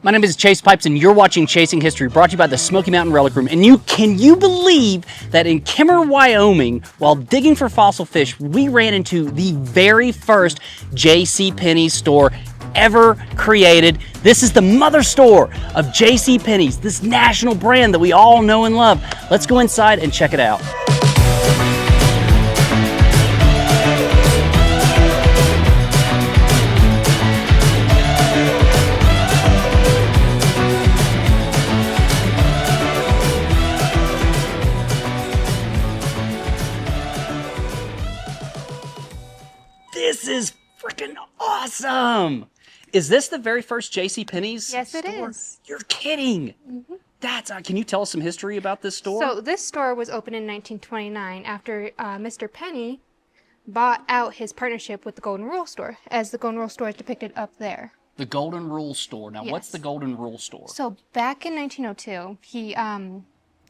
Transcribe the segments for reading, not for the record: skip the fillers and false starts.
My name is Chase Pipes, and you're watching Chasing History, brought to you by the Smoky Mountain Relic Room. And can you believe that in Kemmerer, Wyoming, while digging for fossil fish, we ran into the very first JC Penney store ever created. This is the mother store of JC Penney's, this national brand that we all know and love. Let's go inside and check it out. This is freaking awesome! Is this the very first JC Penney's store? Yes, it is. You're kidding! Mm-hmm. Can you tell us some history about this store? So this store was opened in 1929 after Mr. Penney bought out his partnership with the Golden Rule Store, as the Golden Rule Store is depicted up there. The Golden Rule Store. Now, Yes. What's the Golden Rule Store? So back in 1902, he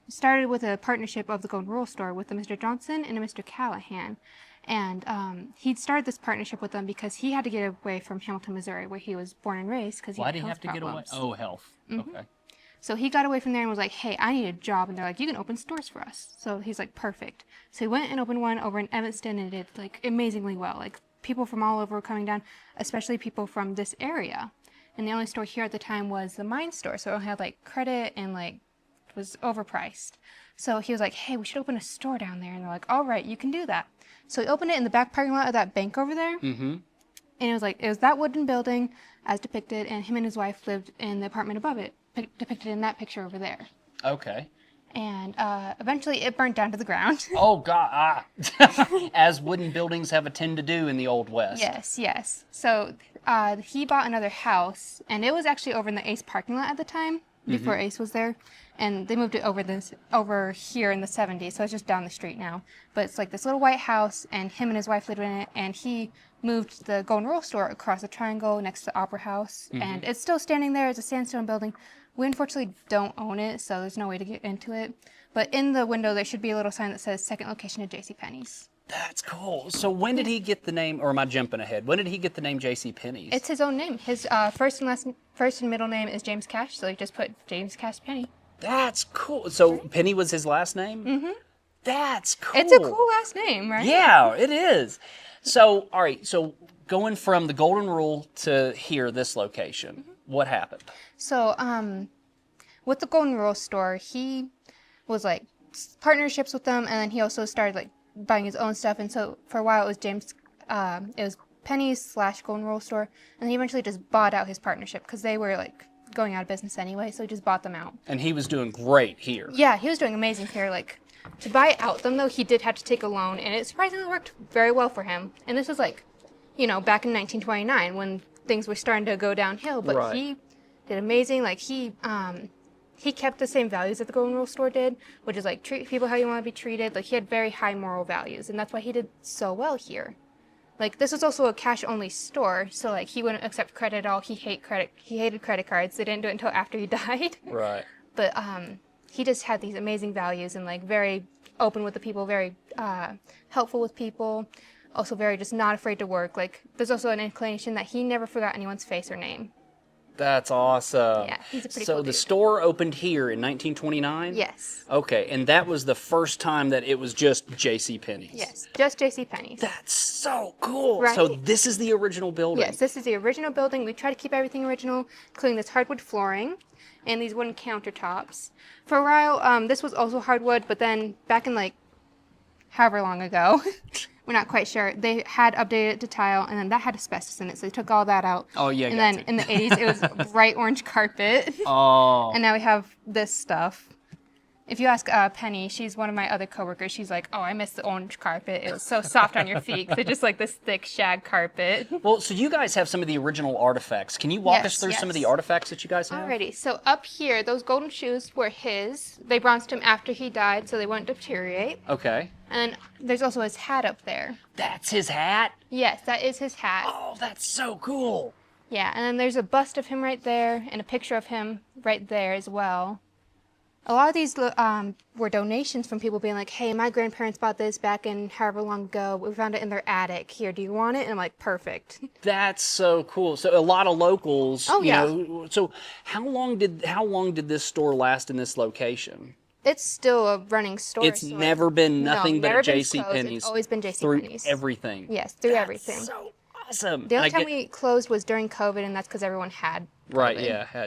started with a partnership of the Golden Rule Store with a Mr. Johnson and a Mr. Callahan. And he started this partnership with them because he had to get away from Hamilton, Missouri, where he was born and raised. Because Why did he have to get away? Oh, health. Mm-hmm. Okay. So he got away from there and was like, hey, I need a job. And they're like, you can open stores for us. So he's like, perfect. So he went and opened one over in Evanston and did like amazingly well. Like people from all over were coming down, especially people from this area. And the only store here at the time was the mine store. So it had like credit and like was overpriced. So he was like, hey, we should open a store down there. And they're like, all right, you can do that. So he opened it in the back parking lot of that bank over there. Mm-hmm. And it was that wooden building as depicted, and him and his wife lived in the apartment above it, depicted in that picture over there. Okay. And eventually it burnt down to the ground. Oh, God. As wooden buildings have a tend to do in the Old West. Yes. So he bought another house, and it was actually over in the Ace parking lot at the time, before Ace was there. And they moved it over here in the 70s, so it's just down the street now. But it's like this little white house, and him and his wife lived in it, and he moved the Golden Rule Store across the triangle next to the Opera House. And it's still standing there. It's a sandstone building. We unfortunately don't own it, so there's no way to get into it. But in the window, there should be a little sign that says second location of JC Penney's. That's cool. So when did he get the name, or am I jumping ahead? When did he get the name JC Penney's? It's his own name. His first and middle name is James Cash, so he just put James Cash Penney. That's cool. So Penny was his last name? Mm-hmm. That's cool. It's a cool last name, right? Yeah, it is. So, all right, so going from the Golden Rule to here, this location, what happened? So, with the Golden Rule Store, he was like partnerships with them, and then he also started like buying his own stuff. And so for a while, it was Penny's / Golden Rule Store, and then he eventually just bought out his partnership because they were like going out of business anyway, so he just bought them out. And he was doing great here. Yeah, he was doing amazing here. Like, to buy out them, though, he did have to take a loan, and it surprisingly worked very well for him. And this was like, back in 1929 when things were starting to go downhill, but Right. he did amazing. Like, he kept the same values that the Golden Rule Store did, which is like treat people how you want to be treated. Like, he had very high moral values, and that's why he did so well here. Like, this was also a cash-only store, so, like, he wouldn't accept credit at all. He hated credit cards. They didn't do it until after he died. Right. But he just had these amazing values and, like, very open with the people, very helpful with people, also very just not afraid to work. Like, there's also an inclination that he never forgot anyone's face or name. That's awesome. Yeah, he's a pretty So cool the dude. store opened here in 1929? Yes. Okay, and that was the first time that it was just JC Penney's? Yes, just JC Penney's. That's so cool. Right? So this is the original building? Yes, this is the original building. We try to keep everything original, including this hardwood flooring and these wooden countertops. For a while, this was also hardwood, but then back in, like, however long ago, we're not quite sure, they had updated it to tile, and then that had asbestos in it, so they took all that out. Oh, yeah, And then in the 80s, it was bright orange carpet. Oh. And now we have this stuff. If you ask Penny, she's one of my other coworkers, she's like, oh, I miss the orange carpet. It was so soft on your feet. They're just like this thick shag carpet. Well, so you guys have some of the original artifacts. Can you walk us through some of the artifacts that you guys have? Alrighty, so up here, those golden shoes were his. They bronzed him after he died, so they wouldn't deteriorate. Okay. And there's also his hat up there. That's his hat? Yes, that is his hat. Oh, that's so cool. Yeah, and then there's a bust of him right there, and a picture of him right there as well. A lot of these were donations from people being like, hey, my grandparents bought this back in however long ago. We found it in their attic. Here, do you want it? And I'm like, perfect. That's so cool. So a lot of locals, Oh, you yeah. know. So how long did this store last in this location? It's still a running store. It's so never been nothing but never a been JC closed. Penney's It's always been JC through Penney's. everything. Yes, through That's everything. so awesome. The only time we closed was during COVID, and that's because everyone had COVID. Right,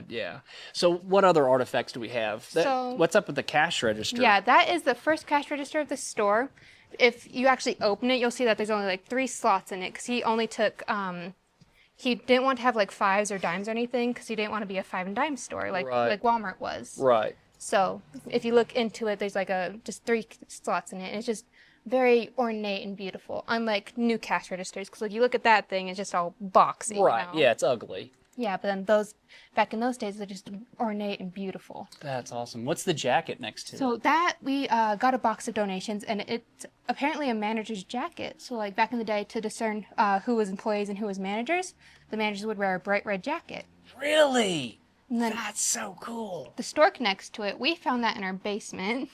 yeah. So what other artifacts do we have? What's up with the cash register? Yeah, that is the first cash register of the store. If you actually open it, you'll see that there's only like 3 slots in it because he only took, he didn't want to have like 5s or dimes or anything because he didn't want to be a 5 and dime store like Walmart was. Right. So if you look into it, there's like just 3 slots in it, and it's just very ornate and beautiful, unlike new cash registers. Because like you look at that thing, it's just all boxy. Right. You know? Yeah, it's ugly. Yeah, but then those back in those days, they're just ornate and beautiful. That's awesome. What's the jacket next to it? So that we got a box of donations, and it's apparently a manager's jacket. So like back in the day, to discern who was employees and who was managers, the managers would wear a bright red jacket. Really? And then That's so cool. the stork next to it, we found that in our basement.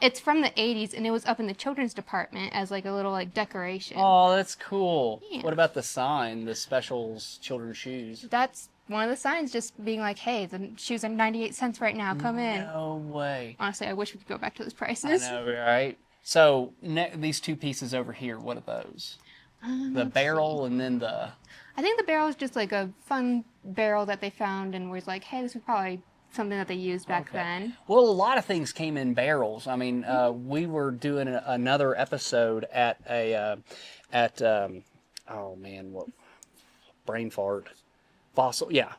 It's from the 80s, and it was up in the children's department as like a little like decoration. Oh, that's cool. Yeah. What about the sign, the specials children's shoes? That's one of the signs, just being like, hey, the shoes are 98 cents right now, come in. No way. Honestly, I wish we could go back to those prices. I know, right? So these 2 pieces over here, what are those? The barrel and then the... I think the barrel is just like a fun barrel that they found and was like, hey, this was probably something that they used back then. Well, a lot of things came in barrels. I mean, we were doing another episode at oh man, what brain fart, Fossil, yeah.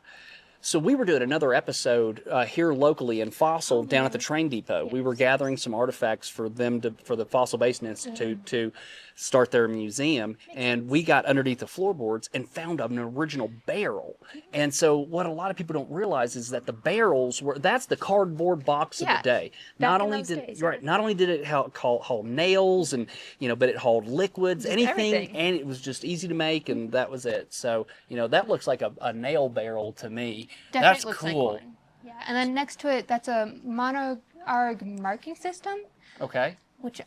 So we were doing another episode here locally in Fossil down at the train depot. Yes. We were gathering some artifacts for the Fossil Basin Institute to start their museum, and we got underneath the floorboards and found an original barrel. And so what a lot of people don't realize is that the barrels that's the cardboard box of the day. Not only did it hold nails and but it held liquids, everything, and it was just easy to make, and that was it. So that looks like a nail barrel to me. Definitely that's looks cool. like one. Yeah, and then next to it, that's a mono-arg marking system. Okay. Which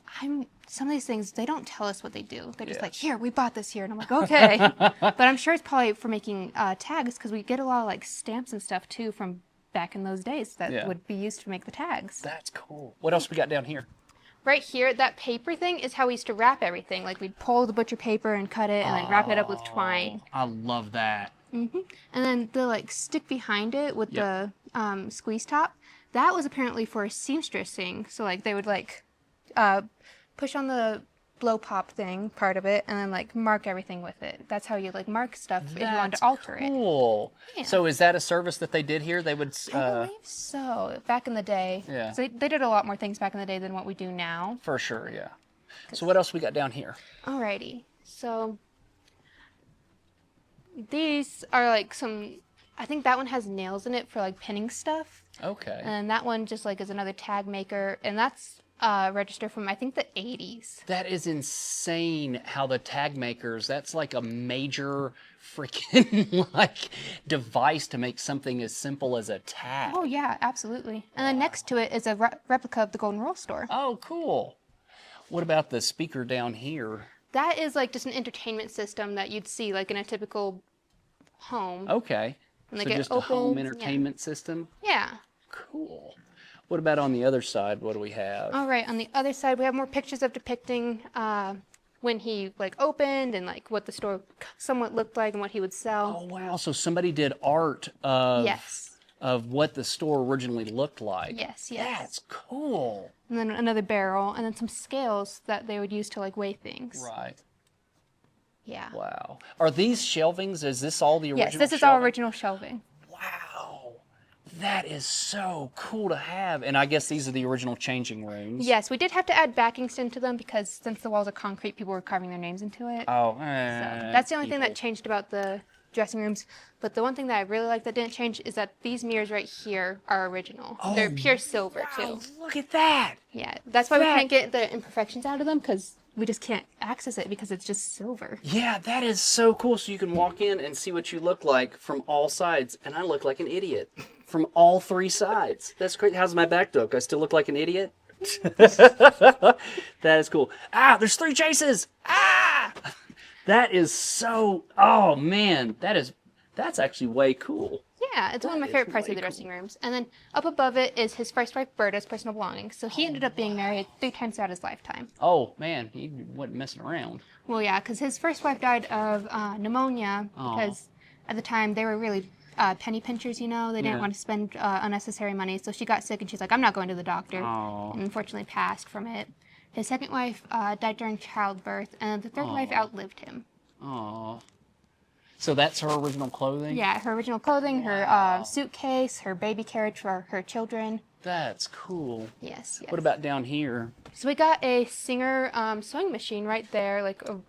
some of these things, they don't tell us what they do. They're just like, here, we bought this here. And I'm like, okay. But I'm sure it's probably for making tags, because we get a lot of like stamps and stuff too from back in those days that would be used to make the tags. That's cool. What else we got down here? Right here, that paper thing is how we used to wrap everything. Like we'd pull the butcher paper and cut it and then wrap it up with twine. I love that. Mm-hmm. And then the like stick behind it with the squeeze top, that was apparently for seamstressing. So like they would like push on the blow pop thing part of it and then like mark everything with it. That's how you like mark stuff if you wanted to alter it. Cool. Yeah. So is that a service that they did here? They would I believe so. Back in the day. Yeah. So they did a lot more things back in the day than what we do now. For sure, yeah. So what else we got down here? Alrighty. So these are like I think that one has nails in it for like pinning stuff. Okay. And that one just like is another tag maker, and that's register from I think the 80s. That is insane how the tag makers, that's like a major freaking like device to make something as simple as a tag. Oh yeah, absolutely. And then next to it is a replica of the Golden Rule store. Oh, cool. What about the speaker down here? That is like just an entertainment system that you'd see like in a typical home. Okay. And so just a home entertainment system? Yeah. Cool. What about on the other side? What do we have? All right, on the other side, we have more pictures of depicting when he like opened and like what the store somewhat looked like and what he would sell. Oh wow! So somebody did art of what the store originally looked like. Yes. That's cool. And then another barrel, and then some scales that they would use to like weigh things. Right. Yeah. Wow. Are these shelvings? Is this all the original? Yes, this is all original shelving. Wow. That is so cool to have. And I guess these are the original changing rooms. Yes, we did have to add backings into them because since the walls are concrete, people were carving their names into it. Oh, so that's the only thing that changed about the dressing rooms. But the one thing that I really like that didn't change is that these mirrors right here are original. Oh, they're pure silver too. Look at that. Yeah, that's why we can't get the imperfections out of them because we just can't access it because it's just silver. Yeah, that is so cool. So you can walk in and see what you look like from all sides, and I look like an idiot. from all three sides. That's great. How's my back though? Do I still look like an idiot? That is cool. Ah, there's 3 chases. Ah, that is so. Oh man, that's actually way cool. Yeah, it's one of my favorite parts of the dressing rooms. And then up above it is his first wife, Berta's personal belongings. So he ended up being married 3 times throughout his lifetime. Oh man, he wasn't messing around. Well, yeah, because his first wife died of pneumonia because at the time they were really penny pinchers, you know. They didn't want to spend unnecessary money. So she got sick and she's like, I'm not going to the doctor. And unfortunately passed from it. His second wife died during childbirth, and the third wife outlived him. Oh. So that's her original clothing? Yeah, her original clothing, her suitcase, her baby carriage for her children. That's cool. Yes. What about down here? So we got a Singer sewing machine right there. Oh,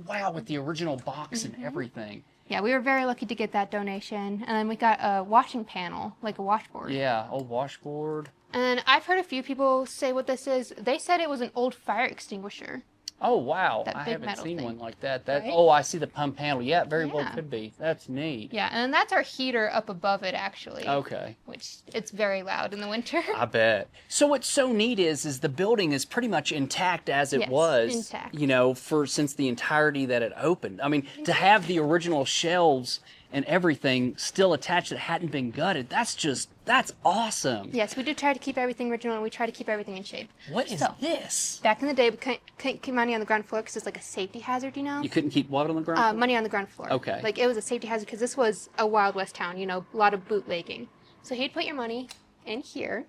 wow, with the original box and everything. Yeah, we were very lucky to get that donation. And then we got a washing panel, like a washboard. Yeah, old washboard. And I've heard a few people say what this is. They said it was an old fire extinguisher. Oh, wow. That I big haven't metal seen thing. one like that. Right? Oh, I see the pump handle. Yeah, it very well could be. That's neat. Yeah, and then that's our heater up above it, actually. Okay. Which, it's very loud in the winter. I bet. So what's so neat is the building is pretty much intact as it was. Intact. You know, since the entirety that it opened. I mean, to have the original shelves and everything still attached that hadn't been gutted, that's awesome. Yes, we do try to keep everything original, and we try to keep everything in shape. What is this? Back in the day, we couldn't keep money on the ground floor because it's like a safety hazard, you know? You couldn't keep what on the ground floor? Money on the ground floor. Okay. Like, it was a safety hazard because this was a Wild West town, you know, a lot of bootlegging. So he'd put your money in here.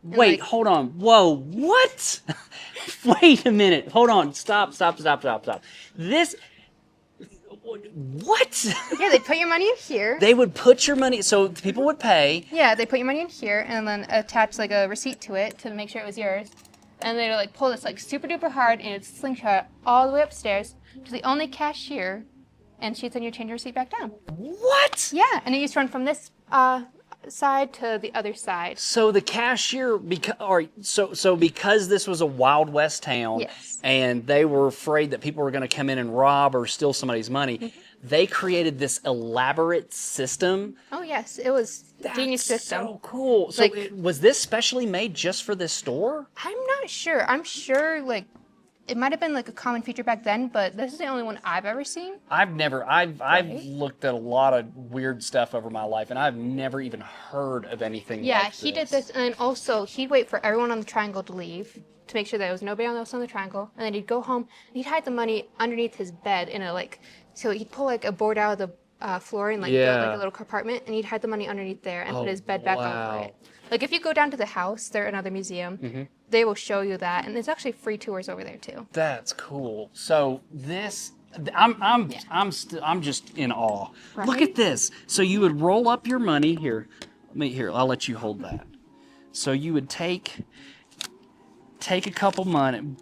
Wait, hold on. Whoa, what? Wait a minute. Hold on. Stop. This... What? Yeah, they'd put your money in here. They would put your money, so people would pay. Yeah, they put your money in here and then attach like a receipt to it to make sure it was yours. And they'd like pull this like super duper hard and it'd slingshot all the way upstairs to the only cashier, and she'd send your change receipt back down. What? Yeah, and it used to run from this side to the other side. So the cashier, because this was a Wild West town, and they were afraid that people were going to come in and rob or steal somebody's money, they created this elaborate system. Oh yes, it was genius system. So cool. So was this specially made just for this store? I'm not sure. I'm sure like it might have been like a common feature back then, but this is the only one I've ever seen. I've looked at a lot of weird stuff over my life, and I've never even heard of anything like this. Yeah, he did this, and also he'd wait for everyone on the triangle to leave to make sure there was nobody else on the triangle, and then he'd go home and he'd hide the money underneath his bed in a so he'd pull like a board out of the floor and build like a little compartment, and he'd hide the money underneath there and put his bed back over it. Like if you go down to the house, they're another museum. They will show you that, and there's actually free tours over there too. That's cool. So this, I'm just in awe. Right? Look at this. So you would roll up your money here. I'll let you hold that. So you would take a couple money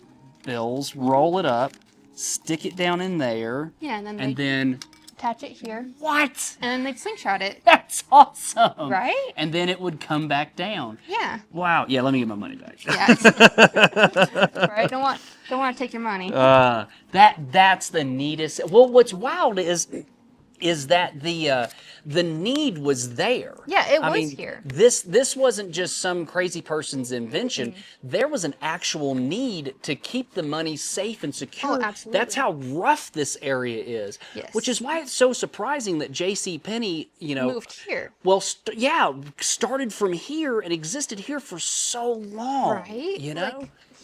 bills, roll it up, stick it down in there. Yeah, and then attach it here. What? And then they'd slingshot it. That's awesome. Right? And then it would come back down. Yeah. Wow. Yeah, let me get my money back. Yes. Right? Don't want to take your money. That's the neatest. Well, what's wild is that the need was there. Yeah, it was here. This wasn't just some crazy person's invention. There was an actual need to keep the money safe and secure. Oh, absolutely. That's how rough this area is. Yes. Which is why it's so surprising that JC Penney, moved here. Well, started from here and existed here for so long. Right?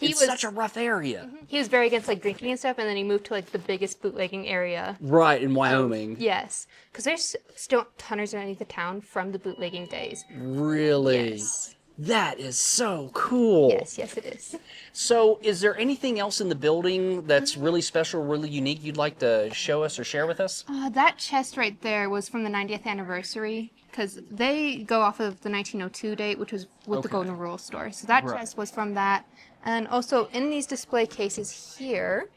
It's such a rough area. He was very against drinking and stuff, and then he moved to the biggest bootlegging area. Right, in Wyoming. Yes, because there's still tonners underneath the town from the bootlegging days. Really? Yes. That is so cool. Yes, it is. So is there anything else in the building that's really special, really unique you'd like to show us or share with us? That chest right there was from the 90th anniversary, because they go off of the 1902 date, which was with the Golden Rule store. So that chest was from that. And also in these display cases here,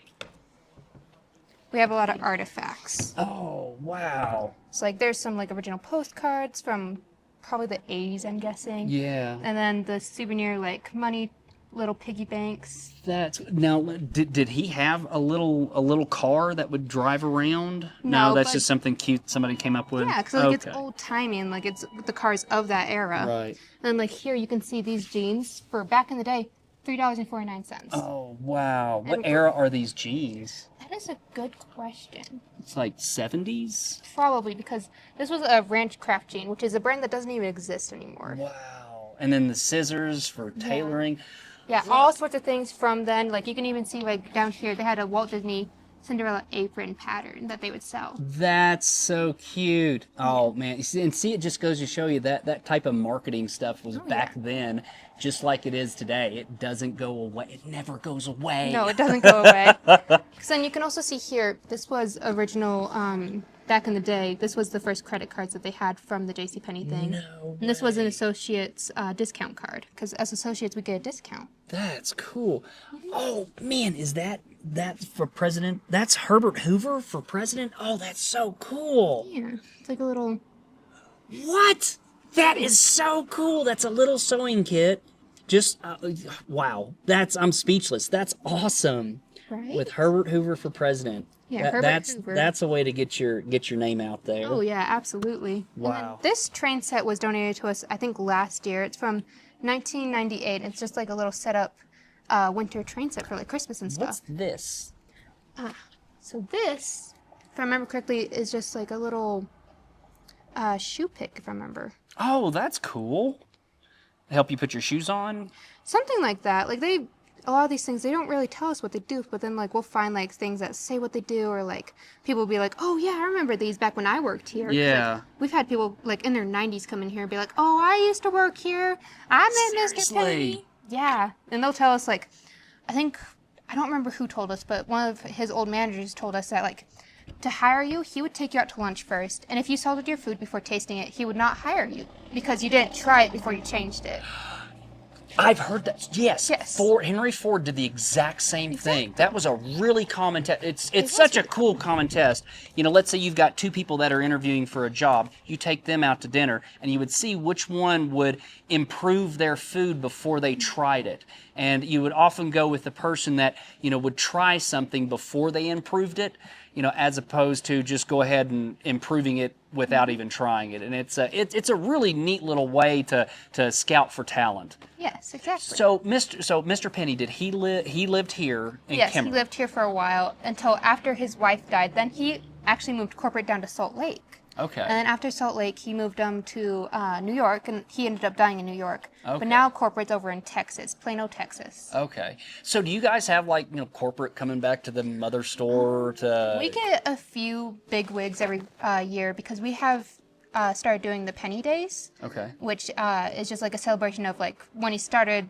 we have a lot of artifacts. Oh, wow. So there's some original postcards from probably the 80s, I'm guessing. Yeah. And then the souvenir money little piggy banks. That's now. Did he have a little car that would drive around? No, that's but- just something cute somebody came up with. Yeah, because like it's old timey and like it's the cars of that era. Right. And like here you can see these jeans for back in the day, $3.49. Oh wow! What And- era are these jeans? That is a good question. It's like 70s. Probably because this was a Ranch Craft jean, which is a brand that doesn't even exist anymore. Wow! And then the scissors for tailoring. Yeah, all sorts of things from then. Like you can even see like down here they had a Walt Disney Cinderella apron pattern that they would sell. That's so cute. Oh man, and see, it just goes to show you that that type of marketing stuff was back then, just like it is today. It doesn't go away. It never goes away. No, it doesn't go away. Because then you can also see here, this was original, back in the day, this was the first credit cards that they had from the JC Penney thing. No And this was an associate's discount card, because as associates we get a discount. That's cool. Oh man, is that for president? That's Herbert Hoover for president? Oh, that's so cool. Yeah, it's like a little... What? That is so cool. That's a little sewing kit. Just wow. I'm speechless. That's awesome. Right? With Herbert Hoover for president. Yeah, Herbert Hoover. That's a way to get your name out there. Oh yeah, absolutely. Wow. And then this train set was donated to us, I think, last year. It's from 1998. It's just like a little setup winter train set for like Christmas and stuff. What's this? So this, if I remember correctly, is just like a little shoe pick, if I remember. Oh, that's cool. Help you put your shoes on? Something like that. Like a lot of these things, they don't really tell us what they do, but then like we'll find like things that say what they do, or like people will be like, oh yeah, I remember these back when I worked here. 'Cause, Yeah. like, we've had people like in their 90s come in here and be like, oh, I used to work here. I met Mr. Seriously? Penney. Yeah. And they'll tell us like, I don't remember who told us, but one of his old managers told us that like, to hire you, he would take you out to lunch first, and if you salted your food before tasting it, he would not hire you because you didn't try it before you changed it. I've heard that. Yes. Yes. Henry Ford did the exact same thing. That was a really common test. It's was such a really cool common test. You know, let's say you've got two people that are interviewing for a job. You take them out to dinner, and you would see which one would improve their food before they tried it. And you would often go with the person that, you know, would try something before they improved it, you know, as opposed to just go ahead and improving it without even trying it. And it's a really neat little way to scout for talent. Yes, exactly. So Mr. Penney, did he lived here in Yes, Kemmerer? he lived here for a while until after his wife died. Then he actually moved corporate down to Salt Lake. Okay. And then after Salt Lake, he moved to New York, and he ended up dying in New York. Okay. But now corporate's over in Texas, Plano, Texas. Okay. So do you guys have like, you know, corporate coming back to the mother store to? We get a few big wigs every year because we have started doing the Penny Days. Okay. Which is just like a celebration of like when he started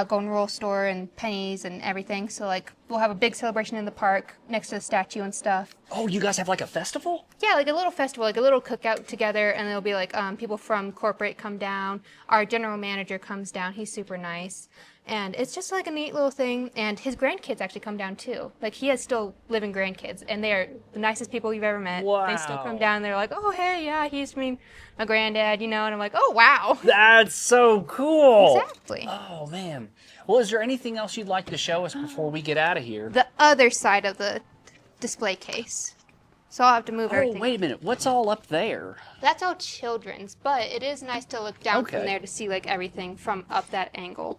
Golden Rule store and pennies and everything. So like we'll have a big celebration in the park next to the statue and stuff. Oh, you guys have like a festival? Yeah, like a little festival, like a little cookout together, and there'll be like people from corporate come down. Our general manager comes down. He's super nice. And it's just like a neat little thing. And his grandkids actually come down too. Like he has still living grandkids, and they are the nicest people you've ever met. Wow. They still come down. And they're like, oh hey, yeah, he's my granddad, you know. And I'm like, oh wow. That's so cool. Exactly. Oh man. Well, is there anything else you'd like to show us before we get out of here? The other side of the display case. So I'll have to move Oh, everything. wait a minute. What's all up there? That's all children's, but it is nice to look down Okay. from there to see like everything from up that angle.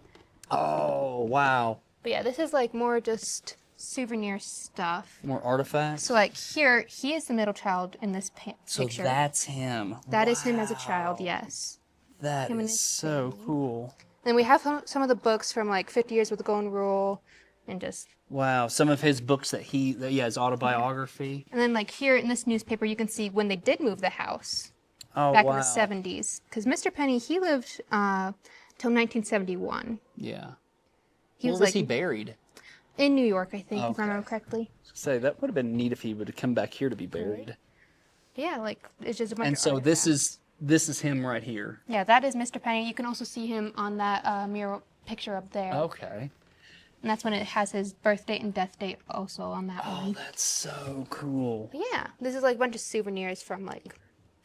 Oh, wow. But yeah, this is like more just souvenir stuff. More artifacts? So like here, he is the middle child in this So picture. that's him. That is him as a child, yes. That him and is his so cool. And we have some of the books from like 50 Years with the Golden Rule, and just. Wow, some of his books his autobiography. And then like here in this newspaper, you can see when they did move the house. Oh, Back wow. in the 70s. Because Mr. Penney, he lived till 1971. Yeah. He Where was was like he buried? in New York, I think, if Okay. I remember correctly. Say that would have been neat if he would have come back here to be buried. Yeah, like it's just a bunch And of so this artifacts. is him right here. Yeah, that is Mr. Penney. You can also see him on that mural picture up there. Okay. And that's when it has his birth date and death date also on that Oh, one. that's so cool. But yeah, this is like a bunch of souvenirs from like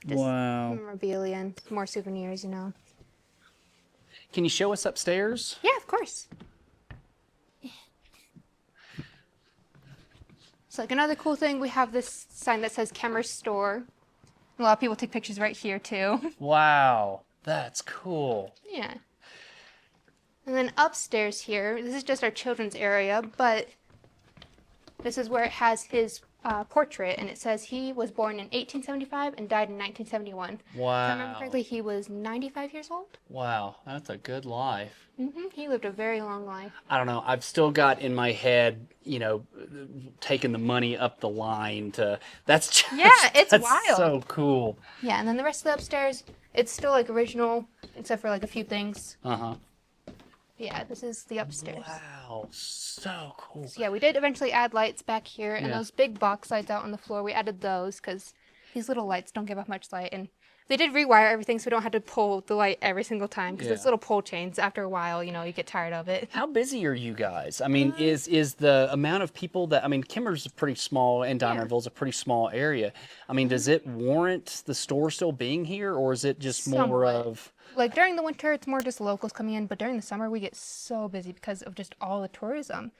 just Wow. memorabilia and more souvenirs, you know. Can you show us upstairs? Yeah, of course. So like another cool thing, we have this sign that says Kemmerer store. A lot of people take pictures right here too. Wow, that's cool. Yeah. And then upstairs here, this is just our children's area, but this is where it has his portrait, and it says he was born in 1875 and died in 1971. Wow. If I remember correctly, he was 95 years old. Wow, that's a good life. He lived a very long life. I don't know. I've still got in my head, taking the money up the line to. That's just, Yeah, it's that's wild. So cool. Yeah, and then the rest of the upstairs, it's still like original, except for like a few things. Yeah, this is the upstairs. Wow, so cool. So yeah, we did eventually add lights back here, and Yeah. those big box lights out on the floor, we added those because these little lights don't give off much light. And they did rewire everything so we don't have to pull the light every single time because Yeah. it's little pull chains. After a while, you get tired of it. How busy are you guys? I mean, is the amount of people that Kemmerer's a pretty small and Dinerville's a pretty small area. I mean, does it warrant the store still being here, or is it just more Somewhat. of? Like during the winter, it's more just locals coming in, but during the summer, we get so busy because of just all the tourism.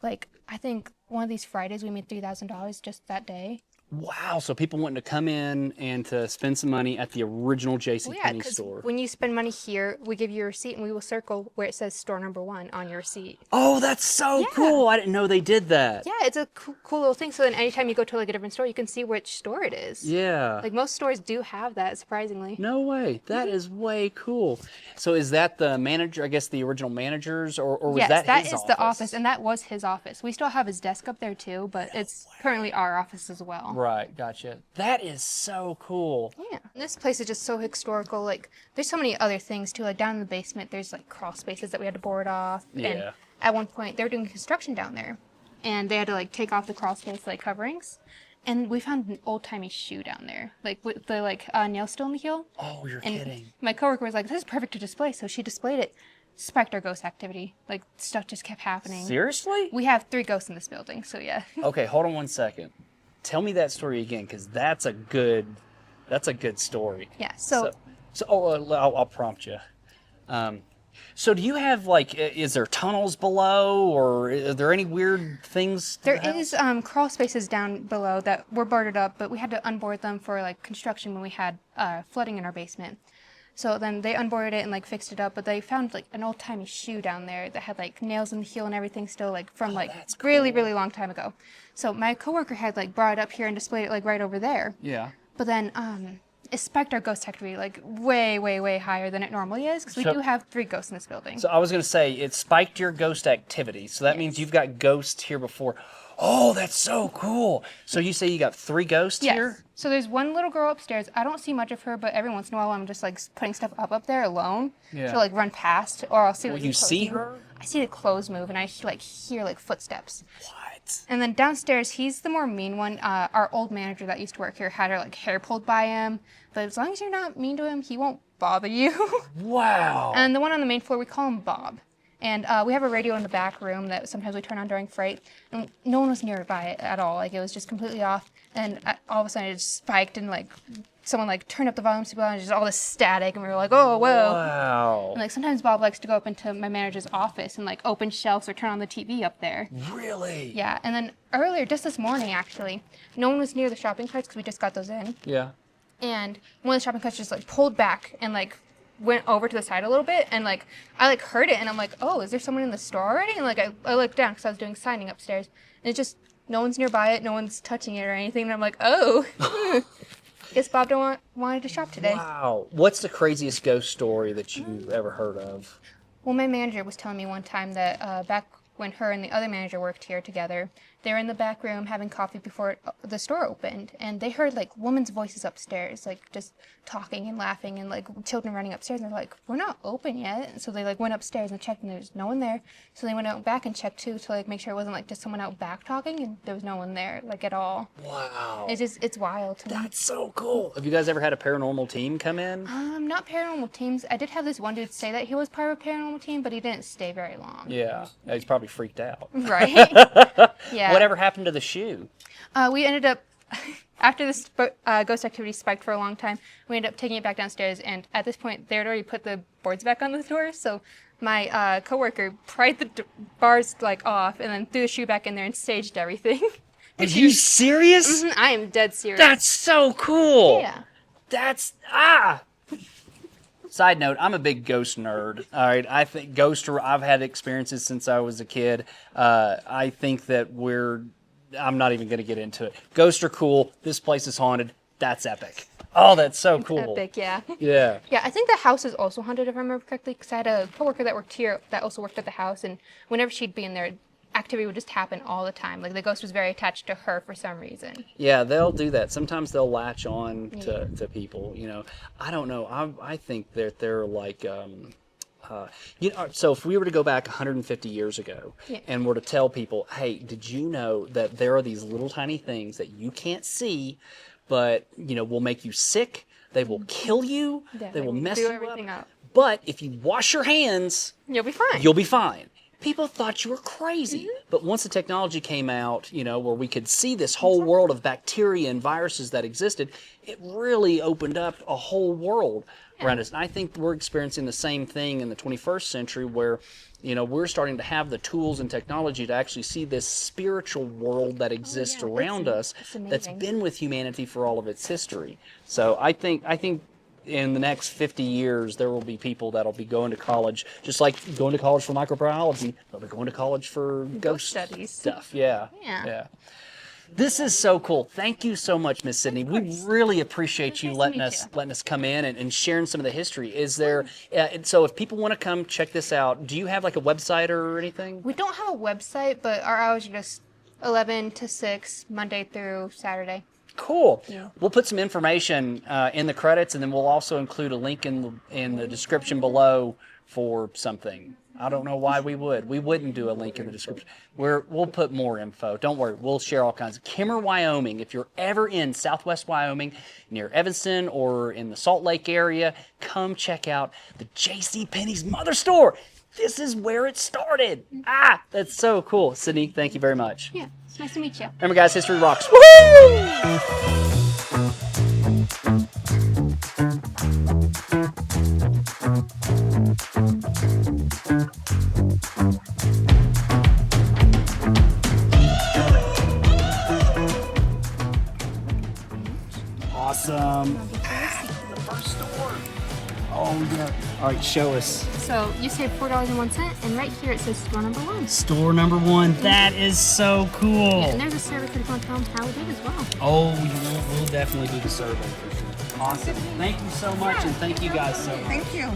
Like, I think one of these Fridays we made $3,000 just that day. Wow, so people wanting to come in and to spend some money at the original JC Well, yeah, Penney because store. when you spend money here, we give you a receipt and we will circle where it says store number 1 on your receipt. Oh, that's so cool. I didn't know they did that. Yeah, it's a cool little thing. So then anytime you go to like a different store, you can see which store it is. Yeah. Like most stores do have that, surprisingly. No way. That is way cool. So is that the manager, I guess the original managers, or was Yes, that that his is office? the office, and that was his office. We still have his desk up there too, but it's currently our office as well. Right, gotcha. That is so cool. Yeah. This place is just so historical. Like, there's so many other things too. Like down in the basement, there's like crawl spaces that we had to board off. Yeah. And at one point, they were doing construction down there, and they had to like take off the crawl space like coverings. And we found an old timey shoe down there, like with the nail still in the heel. Oh, you're And kidding. my coworker was like, "This is perfect to display," so she displayed it. Spiked our ghost activity. Like stuff just kept happening. Seriously? We have 3 ghosts in this building, so yeah. Okay, hold on one second. Tell me that story again, because that's a good story. Yeah. I'll prompt you. So do you have is there tunnels below, or are there any weird things? to There the house? is crawl spaces down below that were boarded up, but we had to unboard them for like construction when we had flooding in our basement. So then they unboarded it and like fixed it up, but they found like an old timey shoe down there that had like nails in the heel and everything still like from that's really cool. really long time ago. So my coworker had like brought it up here and displayed it like right over there. Yeah. But then it spiked our ghost activity like way higher than it normally is because we So- do have 3 ghosts in this building. So I was going to say, it spiked your ghost activity. So that means you've got ghosts here before. Oh, that's so cool. So you say you got 3 ghosts Yes. here? So there's one little girl upstairs. I don't see much of her, but every once in a while I'm just like putting stuff up there alone. Yeah. She'll like run past, or I'll see. Will like, you the clothes see move. her? I see the clothes move, and I like hear like footsteps. What? And then downstairs, he's the more mean one. Our old manager that used to work here had her like hair pulled by him, but as long as you're not mean to him, he won't bother you. Wow. And the one on the main floor, we call him Bob. And we have a radio in the back room that sometimes we turn on during freight. And no one was nearby it at all. Like, it was just completely off. And all of a sudden, it just spiked, and, like, someone, like, turned up the volume super loud, and just all this static. And we were like, oh, whoa. Wow. And, like, sometimes Bob likes to go up into my manager's office and, like, open shelves or turn on the TV up there. Really? Yeah. And then earlier, just this morning, actually, no one was near the shopping carts because we just got those in. Yeah. And one of the shopping carts just, like, pulled back and, like, went over to the side a little bit, and like I like heard it, and I'm like, oh, is there someone in the store already? And like I looked down because I was doing signing upstairs, and it's just no one's nearby it, no one's touching it or anything, and I'm like, oh, guess Bob wanted to shop today. Wow. What's the craziest ghost story that you've ever heard of? Well, my manager was telling me one time that back when her and the other manager worked here together, they were in the back room having coffee before the store opened, and they heard like women's voices upstairs, like just talking and laughing, and like children running upstairs, and they're like, we're not open yet. And so they like went upstairs and checked, and there's no one there. So they went out back and checked too, to like make sure it wasn't like just someone out back talking, and there was no one there like at all. Wow. It's wild to me. That's so cool. Have you guys ever had a paranormal team come in? Not paranormal teams. I did have this one dude say that he was part of a paranormal team, but he didn't stay very long. Yeah. He's probably freaked out. Right? Yeah. Whatever happened to the shoe? We ended up, after this ghost activity spiked for a long time, we ended up taking it back downstairs, and at this point, they had already put the boards back on the door, so my coworker pried the bars like off, and then threw the shoe back in there and staged everything. Are you serious? I am dead serious. That's so cool. Yeah. That's Side note, I'm a big ghost nerd. All right, I think I've had experiences since I was a kid. I think that I'm not even going to get into it. Ghosts are cool. This place is haunted. That's epic. Oh, that's so cool. Epic, yeah. Yeah. Yeah, I think the house is also haunted, if I remember correctly, because I had a coworker that worked here that also worked at the house, and whenever she'd be in there, activity would just happen all the time. Like, the ghost was very attached to her for some reason. Yeah, they'll do that. Sometimes they'll latch on to people, you know. I don't know. I think that they're like, so if we were to go back 150 years ago and were to tell people, hey, did you know that there are these little tiny things that you can't see, but, you know, will make you sick, they will kill you, they will mess you up. But if you wash your hands, you'll be fine. You'll be fine. People thought you were crazy. But once the technology came out, you know, where we could see this whole world of bacteria and viruses that existed, it really opened up a whole world around us. And I think we're experiencing the same thing in the 21st century where, you know, we're starting to have the tools and technology to actually see this spiritual world that exists around us that's been with humanity for all of its history. So I think in the next 50 years, there will be people that'll be going to college, just like going to college for microbiology, they'll be going to college for ghost studies stuff. Yeah. This is so cool. Thank you so much, Miss Sydney. We really appreciate you letting us come in and sharing some of the history. Is there, so if people want to come check this out, do you have like a website or anything? We don't have a website, but our hours are just 11 to 6, Monday through Saturday. Cool. Yeah. We'll put some information in the credits, and then we'll also include a link in the description below for something. I don't know why we would. We wouldn't do a link in the description. We'll put more info. Don't worry. We'll share all kinds. Kemmerer, Wyoming. If you're ever in Southwest Wyoming, near Evanston or in the Salt Lake area, come check out the JC Penney's mother store. This is where it started. That's so cool. Sydney, thank you very much. Yeah, it's nice to meet you. Remember, guys, history rocks. Woo! Awesome. The first store. Oh, yeah. All right, show us. So you save $4.01, and right here it says store number 1. Store number 1. That is so cool. Yeah, and there's a survey for the phone tell them how we did as well. Oh, we'll definitely do the survey for sure. Awesome. Thank you so much, and thank you guys so much. Thank you.